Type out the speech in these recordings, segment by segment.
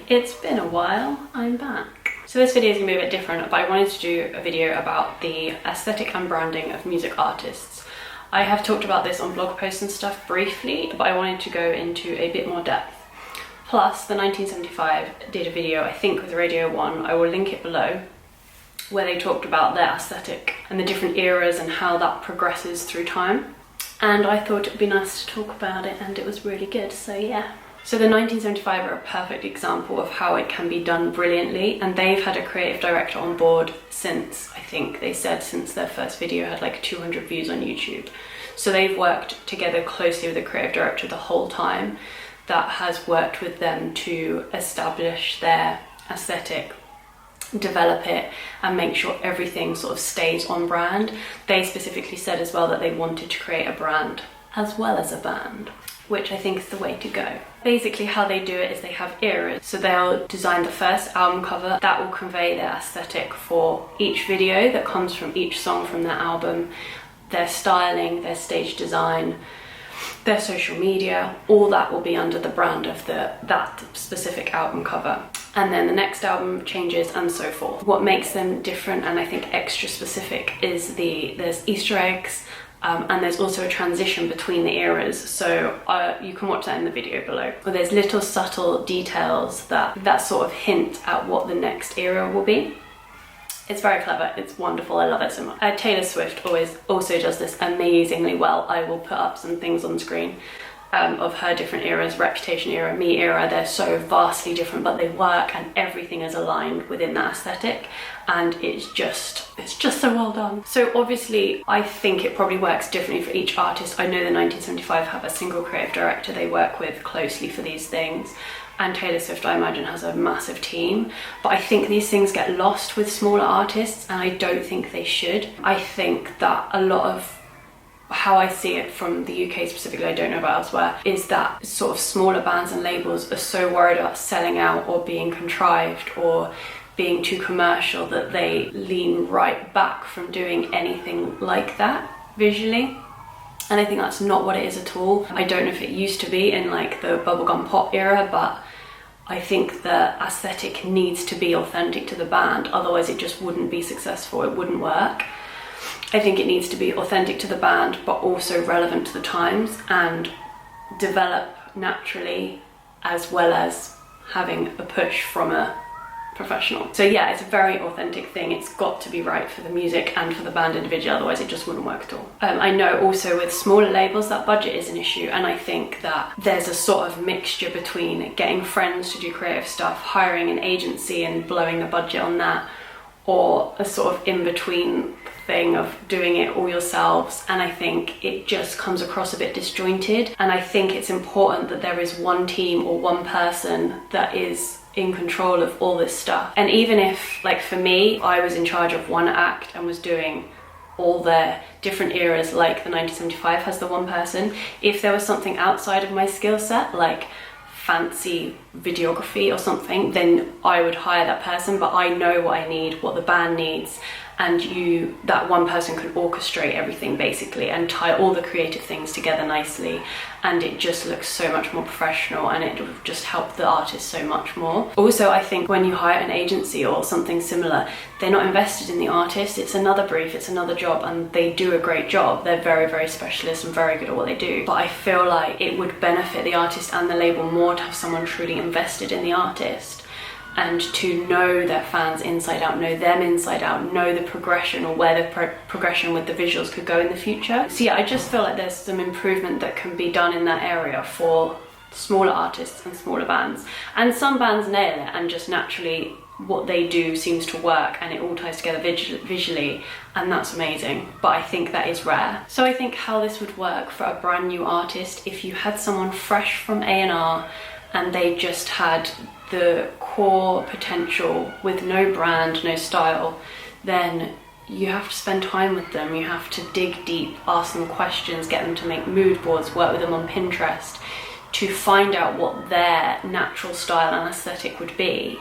It's been a while, I'm back. So this video is going to be a bit different, but I wanted to do a video about the aesthetic and branding of music artists. I have talked about this on blog posts and stuff briefly, but I wanted to go into a bit more depth. Plus, the 1975 did a video, I think with Radio 1, I will link it below, where they talked about their aesthetic and the different eras and how that progresses through time. And I thought it would be nice to talk about it, and it was really good, so yeah. So the 1975 are a perfect example of how it can be done brilliantly, and they've had a creative director on board since, I think they said, since their first video had like 200 views on YouTube. So they've worked together closely with the creative director the whole time that has worked with them to establish their aesthetic, develop it, and make sure everything sort of stays on brand. They specifically said as well that they wanted to create a brand as well as a band, which I think is the way to go. Basically how they do it is they have eras. So they'll design the first album cover that will convey their aesthetic for each video that comes from each song from their album, their styling, their stage design, their social media, all that will be under the brand of that specific album cover. And then the next album changes and so forth. What makes them different and I think extra specific is there's Easter eggs, and there's also a transition between the eras, so you can watch that in the video below. But there's little subtle details that sort of hint at what the next era will be. It's very clever, it's wonderful, I love it so much. Taylor Swift also does this amazingly well. I will put up some things on screen of her different eras, Reputation era, Me era. They're so vastly different, but they work and everything is aligned within that aesthetic, and it's just so well done. So obviously I think it probably works differently for each artist. I know the 1975 have a single creative director they work with closely for these things, and Taylor Swift I imagine has a massive team, but I think these things get lost with smaller artists, and I don't think they should. I think that a lot of how I see it from the UK specifically, I don't know about elsewhere, is that sort of smaller bands and labels are so worried about selling out or being contrived or being too commercial that they lean right back from doing anything like that visually. And I think that's not what it is at all. I don't know if it used to be in like the bubblegum pop era, but I think the aesthetic needs to be authentic to the band, otherwise it just wouldn't be successful, it wouldn't work. I think it needs to be authentic to the band, but also relevant to the times and develop naturally, as well as having a push from a professional. So yeah, it's a very authentic thing. It's got to be right for the music and for the band individually, otherwise it just wouldn't work at all. I know also with smaller labels that budget is an issue, and I think that there's a sort of mixture between getting friends to do creative stuff, hiring an agency and blowing the budget on that, or a sort of in-between thing of doing it all yourselves, and I think it just comes across a bit disjointed. And I think it's important that there is one team or one person that is in control of all this stuff. And even if, like for me, I was in charge of one act and was doing all their different eras, like the 1975 has the one person, if there was something outside of my skill set, like fancy videography or something, then I would hire that person. But I know what I need, what the band needs, and that one person can orchestrate everything basically and tie all the creative things together nicely, and it just looks so much more professional, and it will just help the artist so much more. Also, I think when you hire an agency or something similar, they're not invested in the artist. It's another brief, it's another job, and they do a great job. They're very, very specialist and very good at what they do. But I feel like it would benefit the artist and the label more to have someone truly invested in the artist, and to know their fans inside out, know them inside out, know the progression or where the progression with the visuals could go in the future. So yeah, I just feel like there's some improvement that can be done in that area for smaller artists and smaller bands. And some bands nail it, and just naturally what they do seems to work and it all ties together visually, and that's amazing, but I think that is rare. So I think how this would work for a brand new artist, if you had someone fresh from A&R and they just had the core potential with no brand, no style, then you have to spend time with them. You have to dig deep, ask them questions, get them to make mood boards, work with them on Pinterest to find out what their natural style and aesthetic would be.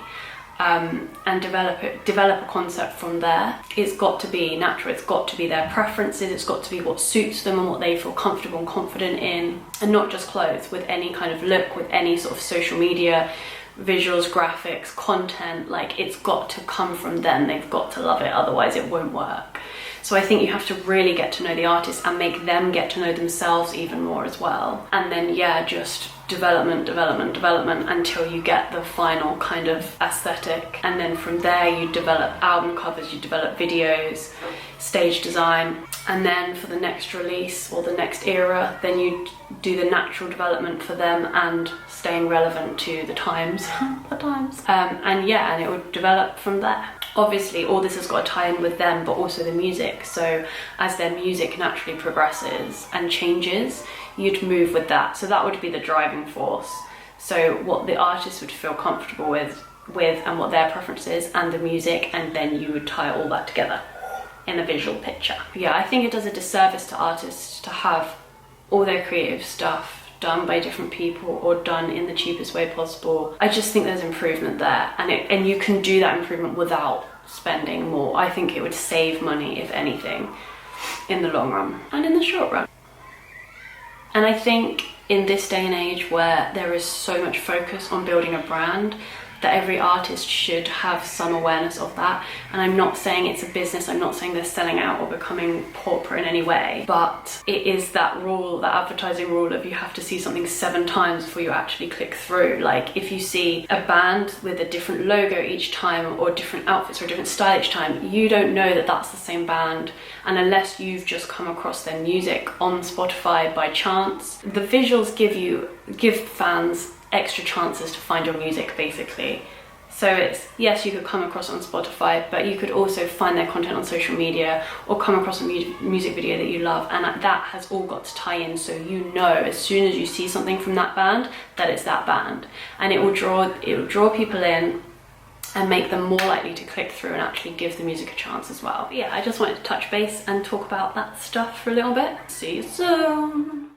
and develop a concept from there. It's got to be natural, it's got to be their preferences, it's got to be what suits them and what they feel comfortable and confident in, and not just clothes, with any kind of look, with any sort of social media visuals, graphics, content, like it's got to come from them. They've got to love it, otherwise it won't work. So I think you have to really get to know the artist and make them get to know themselves even more as well. And then, yeah, just development until you get the final kind of aesthetic. And then from there you develop album covers, you develop videos, stage design. And then for the next release or the next era, then you do the natural development for them and staying relevant to the times. And yeah, and it would develop from there. Obviously, all this has got to tie in with them, but also the music. So as their music naturally progresses and changes, you'd move with that. So that would be the driving force. So what the artist would feel comfortable with and what their preference is, and the music, and then you would tie all that together in a visual picture. Yeah, I think it does a disservice to artists to have all their creative stuff done by different people or done in the cheapest way possible. I just think there's improvement there, and you can do that improvement without spending more. I think it would save money, if anything, in the long run and in the short run. And I think in this day and age where there is so much focus on building a brand, that every artist should have some awareness of that. And I'm not saying it's a business, I'm not saying they're selling out or becoming pauper in any way, but it is that rule, that advertising rule of you have to see something 7 times before you actually click through. Like if you see a band with a different logo each time, or different outfits or a different style each time, you don't know that that's the same band. And unless you've just come across their music on Spotify by chance, the visuals give fans extra chances to find your music, basically. So it's, yes, you could come across it on Spotify, but you could also find their content on social media or come across a music video that you love, and that has all got to tie in, so you know as soon as you see something from that band that it's that band, and it will draw people in and make them more likely to click through and actually give the music a chance as well. But yeah, I just wanted to touch base and talk about that stuff for a little bit. See you soon.